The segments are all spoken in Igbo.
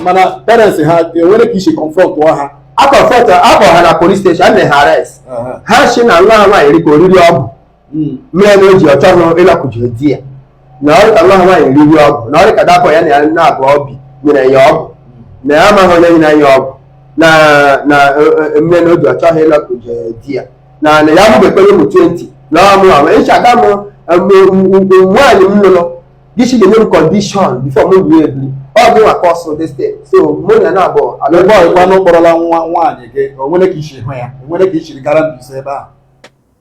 mana parents ha enwere ka isi confront ha confront ha na police station and arrest ha shi na nwa ha nwaanyị riko oriri ọgwụ mere na o ji ọchọghị ịlọkụji di ya na ọrụ ka nwa ha nwaanyị riri ọgwụ na ọrụ ka dapọ ya na abụ obi nyere ya ọgwụ na ya amaghị onye nyere ya ọgwụ na mme na o ji ọchọghị ịlọkụji di ya na ya mụbekpere ụmụ 20 na ọmụ ama ịchaga m nwaanyị m lụrụ this is the name condition before we will be all do across the state so money na abo alebo kwa no kpọrọla nwaanyị gị o nwere ka isi hụ ya o nwere ka isi gara mbise ebe a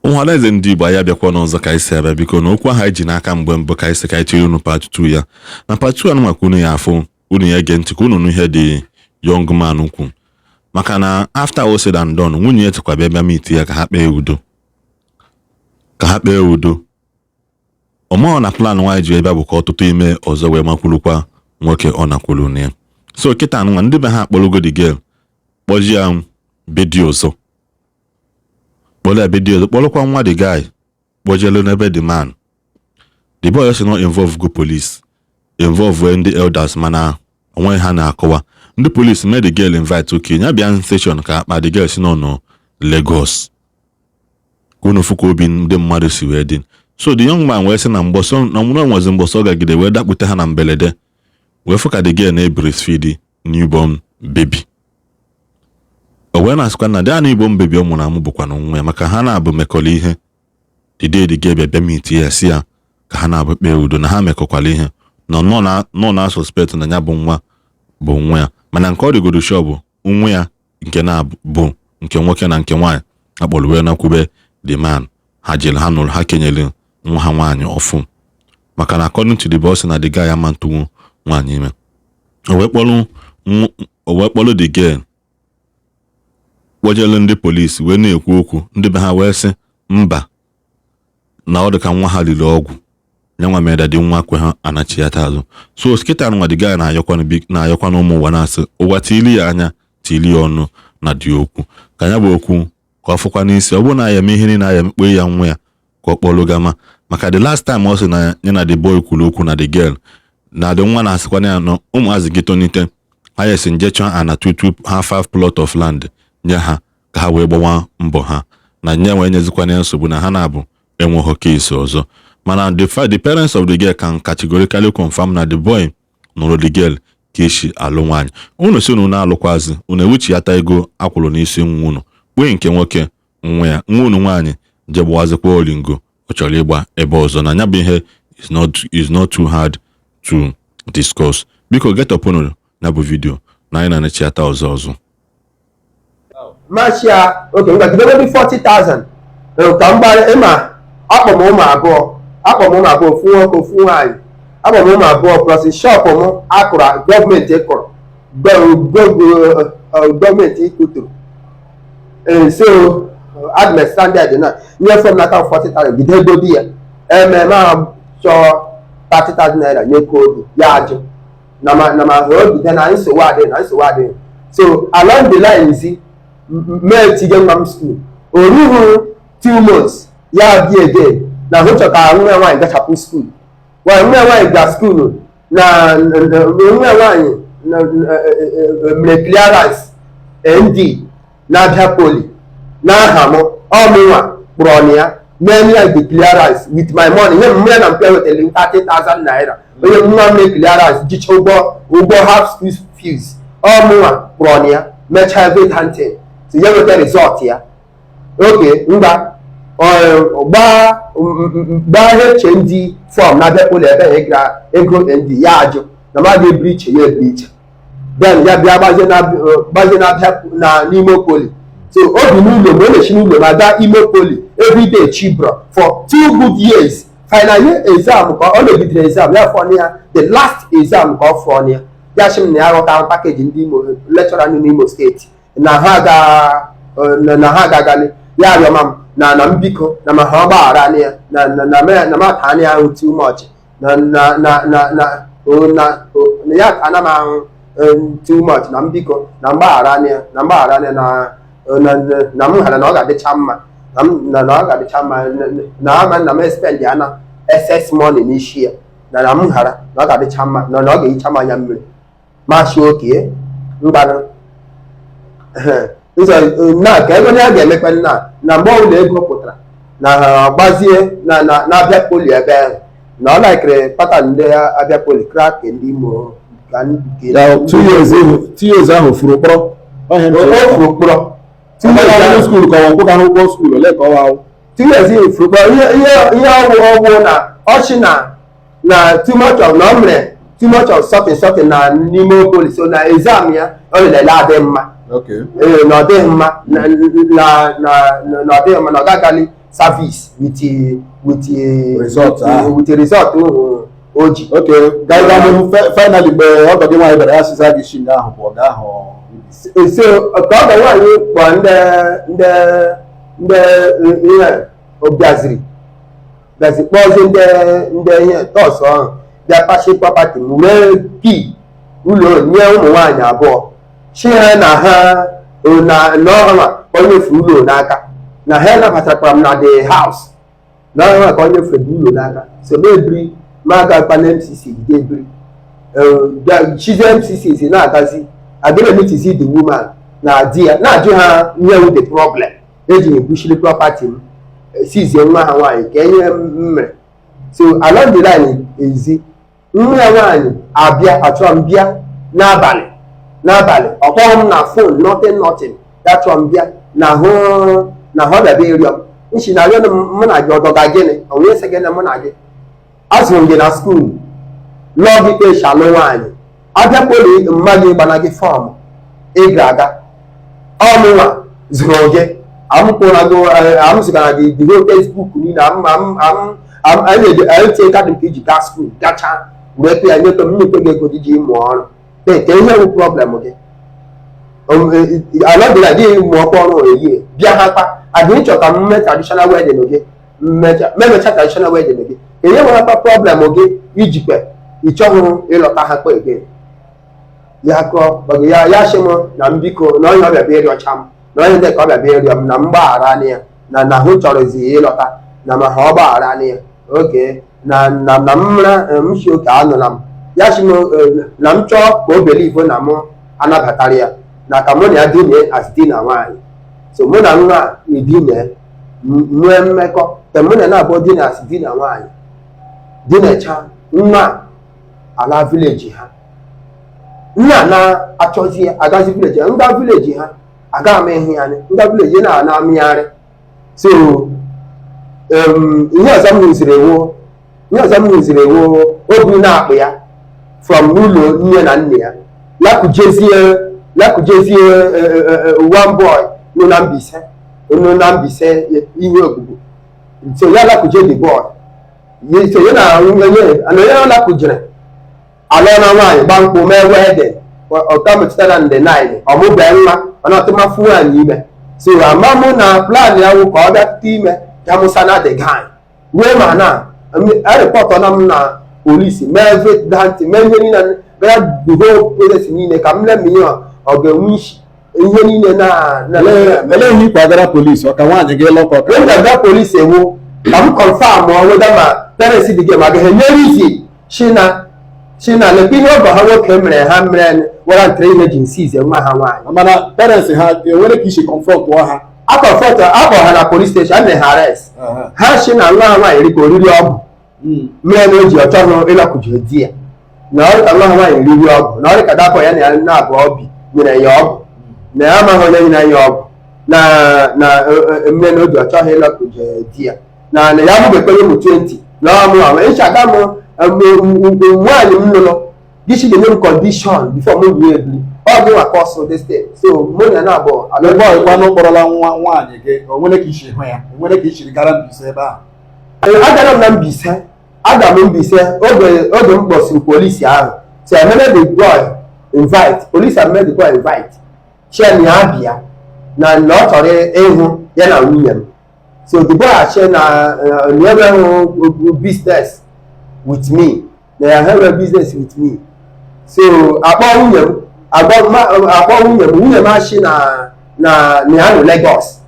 Ọhaneze Ndị Igbo ya bịakwa n'ọzọ ka isi ebe biko na okwu ha ji n'aka mgbe mbụ ka isi ka itiri unu part 2 ya na part 2 anụ maka unu ya afụ unu ya ege ntị ka unu nụ ihe dị young man ukwu maka na after all said and done nwunye ya tụkwa bịa meet ya ka ha kpee udo ọmọ na plan nwaanyị ji ebe bụ ka ọtụtụ ime ọzọ wee makwulukwa nwoke ọ nakwulu na ya so kịta anụnwa ndị be ha akpọrọgo the girl kpọji ya bedio ọzọ kpọrọkwa nwa the guy kpọjelu n'ebe the man the boy also not involve go police involve ndị elders mana onwe ha na-akọwa ndị police mee the girl invite okay nya bịa station ka akpa the girl si nọ Lagos kunu fuko obi ndị mmadụ si wee dị so the young man wee sị na mgbọsọ na mụrụ nwezi mgbọsọ gagide wee dakpute ha na mbelede wee fụ ka the girl na breastfeed newborn baby o wee na-asịkwa na dị a newborn baby ọ mụrụ amụ bụkwa na nwa ya maka ha na-abụ mekọla ihe the day the girl bịa meet ya si ya ka ha na-abụ kpee udo na ha mekọkwala ihe nọ na suspect na ya bụ nwa ya mana nke ọ dịgodo sure bụ nwa ya nke na-abụ nke nwoke na nke nwaanyị akpọrọ wee nakwube the man ha jere ha nụrụ ha kenyere nwa ha nwaanyị ọfụ maka na according to the boss na the guy ya mantunwu nwaanyị ime o wee kpọrọ the girl kpọjelu ndị polisi wee na-ekwu okwu ndị be ha wee sị mba na ọ dị ka nwa ha riri ọgwụ nyanwa mere dị nwa kwe ha anachi ya azụ so skita nwa the guy na-ayọkwa n'ụmụ ụwa na-asị ụwa tili ya anya tili ya ọnụ na dị okwu ka ya bụ okwu ka ọ fụkwa n'isi ọ bụrụ na ya eme ihe na ya emekpe ya nwa ya ka ọ kpọlụ gama maka the last time ọ sị na ya na the boy kwuru okwu na the girl na the nwa na-asịkwa ya nọ ụmụazị gị tonite ha yesi injection ana tutu ha 5 plot of land nye ha ka ha wee gbawa mbọ ha na nye wee nyezikwa ya nsogbu na ha na-abụ enweghị case ọzọ mana the parents of the girl can categorically confirm na the boy nụrụ the girl ka Ishi alụ nwaanyị unu si unu na-alụkwazi unu ewuchiata ego akwụrụ n'isi nwa unu kpee nke nwoke nwa ya nwa unu nwaanyị je gbawazikwa olingo ọ chọrọ ịgba ebe ọzọ na nya bụ ihe is not too hard to discuss biko get up unu na bụ video na anyị na-echiata ọzọ Machia okay ngagide 40,000 ka mgbara ịma akpọ m ụmụ abụọ fún nwoke fún nwaanyị akpọ m ụmụ abụọ plus shop m akụrụ gọọmenti kụrụ gọọmenti Kultur so admin standard na nye fọm n'aka 40,000 bido ego di ya ememe ahụ chọọ 30,000 naira nye koodu ya ajụ na ma hụ bido na nsogbu adịghị so along the line mee tinye nwa m school o rughị 2 months ya bịa again na hụ chọka nwa nwaanyị gachapụ school nwa nwaanyị ga school na nwa nwaanyị mere clearance ND na-abịa poli n'aha m ọmụnwa kpụrụ ọnụ ya mee ya the clearance with my money nye mmiri na mpe wetara 30,000 naira onye nwa mee clearance jicha ụgwọ half school fees ọmụnwa kpụrụ ọnụ ya mechaa everything so ya weta result ya oke mgba gbaa HND form na-abịa poli ebe ego ND ya ajụ na mmadụ ebiri iche ya ebiri iche then ya bịa gbazie na-abịa na n'ime poli so obi n'ụlọ ma ọ na-echi n'ụlọ ma gaa ime poli everyday chibro for 2 good years final year exam ka ọ na-ebidoro exam ya fọnụ ya the last exam ka ọ fọnụ ya shi m na ya ghọta pakeji ndị Imo lecturer n'Imo steeti na ha ga-agali ya arịọma m na mbiko na ma ha gbaghara anya ya na mata anya ahụ too much na ya ka ana m ahụ too much na mbiko na mgbaghara anya na m hara na ọ ga-adịcha mma na ọ ga-adịcha mma na ama na m spend ya na excess money n'isi ya na m hara na ọ ga-adịcha mma na ọ ga-ehicha m anya mmiri mashi oke mgbanụ nzọ na ka ego ya ga-emekwa na mgbe ọbụla ego pụtara na ha gbazie na-abịa poli ebe ahụ na ọ laikere patan ndị abịa poli krak ndị Imo ka 2 years ahụ furu kpọrọ furu kpọrọ skuul ka ọ kwụka n'ụgwọ skuul ole ka ọ ahụ 2 years furu kpọrọ ihe ọgwụ na ọchị na too much of na ọ mere too much of something na n'ime poli so na exam ya ọ lelele adị mma na ọ dịghị mma na ọ dịghị mma na ọ gaghị service with result oji. Finally mgbe ọgọ gị nwaanyị bịara ya sịza gị shi nga ahụ bụ ọga ahụ so ka ọgọ nwaanyị kpọrọ ndị ihe obiaziri kpọzie ndị ihe tọs ọhụ bịa pashi property wee kii ụlọ nye ụmụ nwaanyị abụọ chi ha na ha n'ọhụma ka onye furu ụlọ n'aka na ha nabatakwara m na the house n'ọhụma ka onye furu ụlọ n'aka so mebiri maga kpana MCC gide ebiri chize MCC na-agazi agịna metizi the woman na di ya na-ajụ ha ihe wu the problem eji ebushiri property m sizie nwa ha nwaanyị ka enye mmere so along the line ezi nwa ya nwaanyị abịa achọrọ m bịa n'abalị ọkpọrọ m na phone nothing ya chọrọ m bịa na hụ bịaba ịrịọ m nchi na arịọ mụ na gị ọdọga gịnị onye sị gị na mụ na gị azụrụ m gị na skuul lụọ gị kpe shalụ nwaanyị abịakwere mma gị gbana gị fọm ị ga-aga ọmụnwa zụrụ gị amụsịgara gị digo Facebook niile anyị tie kadị nke iji gaa skuul gachaa wee kpe ya nyekwe m nyekwe gị ego dị ji ịmụ ọrụ ka ihe bụ problem gị alọdịla dị mụ ọkwa ọrụ ehihie bịa ha kpa adị ịchọta mme traditional wedding gị memecha traditional wedding gị enye nwekwa problem gị ijikwe ịchọghị ịlọta ha kpa ege ya kọọ ya shim na mbiko na onye ọbịa bịa ịrịọcha m na onye ndị ka ọbịa bịa ịrịọ m na mgbaghara anya ya na hụ chọrọzi ịlọta na ma ha ọ gbaghara anya ya oge na mmara mshi oke anụla m ya shim na m chọọ ka o believe na mụ anabatara ya na ka mụ na ya dine as di na nwaanyị so mụ na nwa edine nwee mmekọ ka mụ na na-abụọ dine as di na nwaanyị dinecha nwa ala vileji ha nna na-achọzi agazi vileji ha nga vileji ha aga ama ihe ya nga vileji na amịgharị so ihe ọzọ m hụziri ewo obi na-akpụ ya from n'ụlọ nne na nne ya lakụjezie one boy nọ na Mbaise ihe ogbugbo so ya lakụje the boy so ya na onye lakụjere alọ na nwaanyị gba mkpụ mee wedding ọka metụtara nde 9 ọmụbe nwa mana ọtụmafu nwaanyị ime so ama mụ na plan ya wụ ka ọ bịapụta ime ya mụsa na the guy wee ma na arịpọtọ na m na polisi mee vetdanti mee ihe niile bịa duho process niile ka m leme ihe ọ ga-enwe isi ihe niile ele ihe ịkwagara polisi ọka nwaanyị gị lọkọ ka m ga-aga polisi ewu ka m confirm weda ma parents dị gị ma ga-enyere izi china lekwa ihe ọgọ ha nwoke mere ha mere wara ntere ihe ji nsi ize nwa ha nwaanyị mana parents ha enwere ka isi confront ha akpọ ha na police station a mere ha arrest ha si na nwa ha nwaanyị rika oriri ọgwụ mere na o ji ọchọghị ịlọkụji di ya na ọrụ ka nwa ha nwaanyị riri ọgwụ na ọrụ ka dapọ ya na ya na-abụ obi nyere ya ọgwụ na ya amaghị onye nyere ya ọgwụ na mme na o ji ọchọghị ịlọkụji di ya na ya mụbekwenye ụmụ 20 na ọmụ ama ịchaga m nwaanyị m lụrụ gịchi ga-enye m condition before m ruo ebili ọ gị nwa kọsụ dị steeti so mụ na na-abụọ alụgbanụ kpọrọla nwaanyị gị onwere ka isi hụ ya enwere ka isi gara Mbaise ebe ahụ agara m na Mbaise aga m Mbaise oge m kpọsiri polisi ahụ so emere the boy invite polisi emere the boy invite chen ya bịa na ọ chọrọ ịhụ ya na nwunye m so the boy achị na ebe hụ business with me na ya have business with me so akpọ nwunye m achị na ya nọ Lagos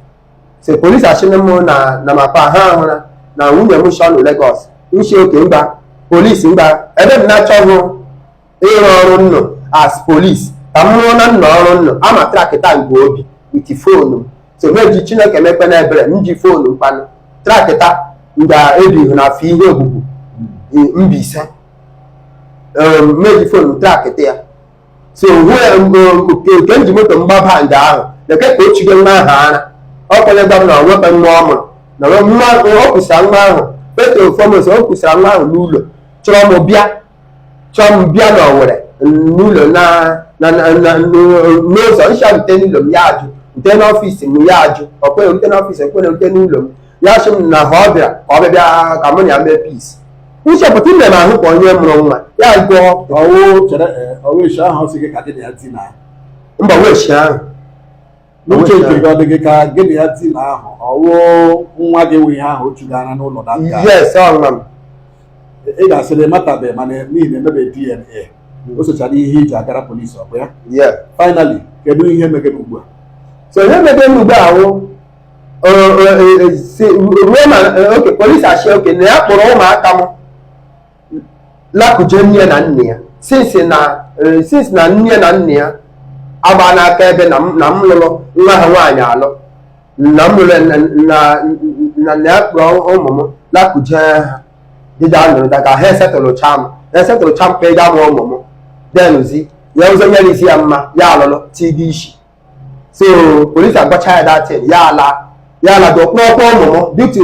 so police achị m na mapa ha hụra na nwunye m shọ nọ Lagos nshi oke mba polisi mba ebe m na-achọghị ịrụ ọrụ nnụ as police ka m hụrụ na nna ọrụ nnụ ama trakịta nke obi wit fonu so meji Chineke mekpe na ebere m ji fonu mkpanụ trakịta ga-ebighị na afọ ihe ogbugbu Mbaise meji fonu trakịta ya so nke m ji moto mgbaba nje ahụ leke ka o chigo nwa ahụ ara ọ kwere gwa m na onwekwe nwa ọ mụrụ na o kwụsara nwa ahụ petro fomos o kwụsara nwa ahụ n'ụlọ chọrọ m bịa n'Owerri n'ụlọ n'ụzọ ncha rute n'ụlọ m ya ajụ rute n'ọfịs m ya ajụ ọkwere rute n'ọfịs ekwere rute n'ụlọ m ya sị m na ha ọ bịara ka ọ bịa ka mụ na ya mee peace nchepụta ime m ahụ ka onye mụrụ nwa ya gụọ ọwụeshi ahụ sị gị ka gị na ya tina mba weshi ahụ n'uche nke gị ọ dị gị ka gị na ya tina ahụ ọwụ nwa gị nwe ihe ahụ otu gara n'ụlọ daka yes ọnwa m ị ga-asịrị matabe mana n'ihi na emebe DNA o sochara ihe iji agara polisi ọ bụ ya finally kedu ihe megere ugbu a so ihe megere ugbu a wụ ruo na oke polisi achị oke na ya kpọrọ ụmụaka m lakụje nne na nne ya since na nne na nne ya agba n'aka ebe na m lụrụ nwa ha nwaanyị alụ na m lụrụ na ya kpọrọ ụmụ m lakụje ha dịda nụrụ daga ha esetụlụcha m ka ị ga mụọ ụmụ m denzi ya ụzọ nyere isi ya mma ya alụlụ tigi Ishi so polisi agbacha ya datin ya ala do kpọkpọ ụmụ m due to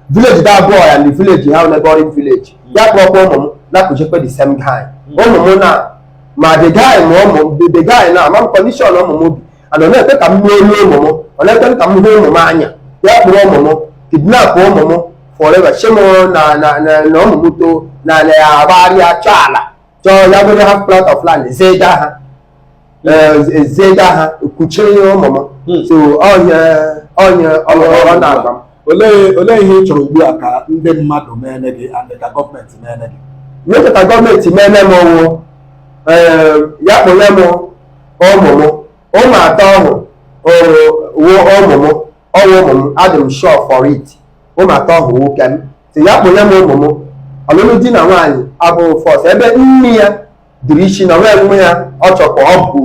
village that boy and the village ha neighboring village ya kpọkpọ ụmụ m lakụjekwe the same guy ụmụ m na ma the guy na ama m condition ụmụ m bi and ọ na-ekwe ka m mee elu ụmụ m ọ na-ekwe ka m hụ ụmụ m anya ya kpụrụ ụmụ m kidnap ụmụ m forever shemo na ụmụ m too na ya agbarịa chọọ ala chọọ ya bụrụ half plot of land zega ha kuchie ụmụ m so onye ọ na-agba m olee ihe ị chọrọ ugbu a ka ndị mmadụ meene gị and ka gọọmenti meene gị nye ka gọọmenti meene m ọnwụ ya kpụnye m ụmụ m ụmụ atọ ọhụ ụmụ m ọwụ ụmụ m adị m sure for it ụmụ atọ ọhụ nwoke m so ya kpụnye m ụmụ m ọlụlụ di na nwaanyị abụghị fọs ebe nne ya dịrị Ishi na nwee nwe ya ọ chọkwa ọ bụ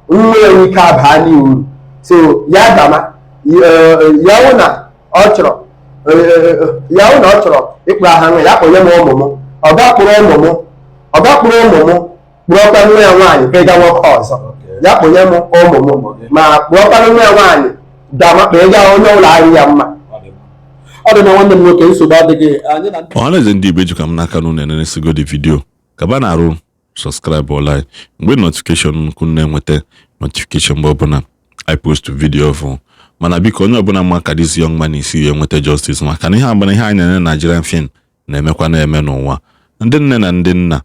uru nwe ya nwee ike abaa n'uru so ya dama ya hụ na ọ chọrọ ịkpụrụ aha nwe ya kpụnye m ụmụ m ọ ga-akpụrụ ụmụ m kpụrọkwa nwe ya nwaanyị ka ịga nwoke ọzọ ya kpụnye m ụmụ m ma kpụrọkwa nwe ya nwaanyị dama ka ịga onye ụlọ ahịa ya mma ọ dị na nwanne m nwoke nsogbu adịghị anyị na ọhaneze ndị Igbo ejikwa m n'aka na unu enenesigo dị vidiyo kaba na-arụ sọskraịbụ ọla mgbe notifikeshọn nkụ na-enweta notifikeshọn mgbe ọbụla I post vidiyo ọfụ mana biko onye ọbụla mma ka this young man isi enweta justice maka na ihe agbana ihe anyị na Nigerian film na-emekwa na-eme n'ụwa ndị nne na ndị nna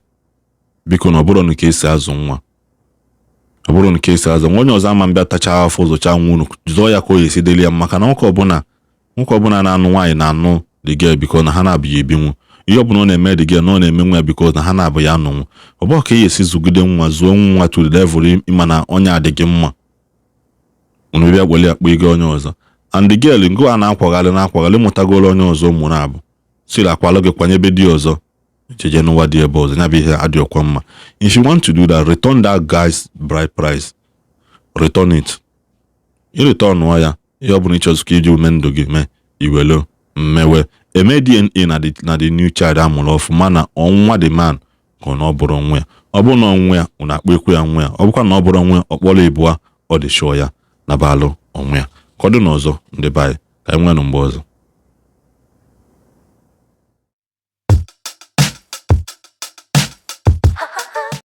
biko na ọbụrụ nke esi azụ nwa ọbụrụ nke esi azụ nwa onye ọzọ ama mbịa tacha afọ ụzọcha nwa unu zụọ ya ka o yesi deli ya maka na nwoke ọbụla na-anụ nwaanyị na-anụ the girl biko na ha na-abụghị ebinwu ihe ọbụla ọ na-eme the girl na ọ na-eme nwa ya biko na ha na-abụ ya anụnwụ ọ bụ ka esi zụgide nwa zụọ nwa to the level ịma na onye adịghị mma unu bịa gweli akpọ ego onye ọzọ and the girl ngo a na-akwaghalị mụtagoro onye ọzọ ụmụ na-abụ siri akwalụ gị kwanye ebe dị ọzọ cheje n'ụwa dị ebe ọzọ ya bụ ihe adịọkwa mma. If you want to do that, return that guy's bride price, return it. You return ya ihe ọ bụla ịchọzụ ka iji ume ndụ gị mee iwelo mmewe eme DNA na the new child amụrụ ọfụma na ọnwa the man ka na ọ bụrụ nwa ya. Ọ bụrụ na ọnwa ya ụ na-akpọ ekwe ya nwa ya, ọ bụkwa na ọ bụrụ nwa ya ọkpọrọ ịbụa ọ dị shọ ya na balụ onwe ya. Ka ọ dị n'ọzọ ndị baị ka anyị nwee mgbe ọzọ.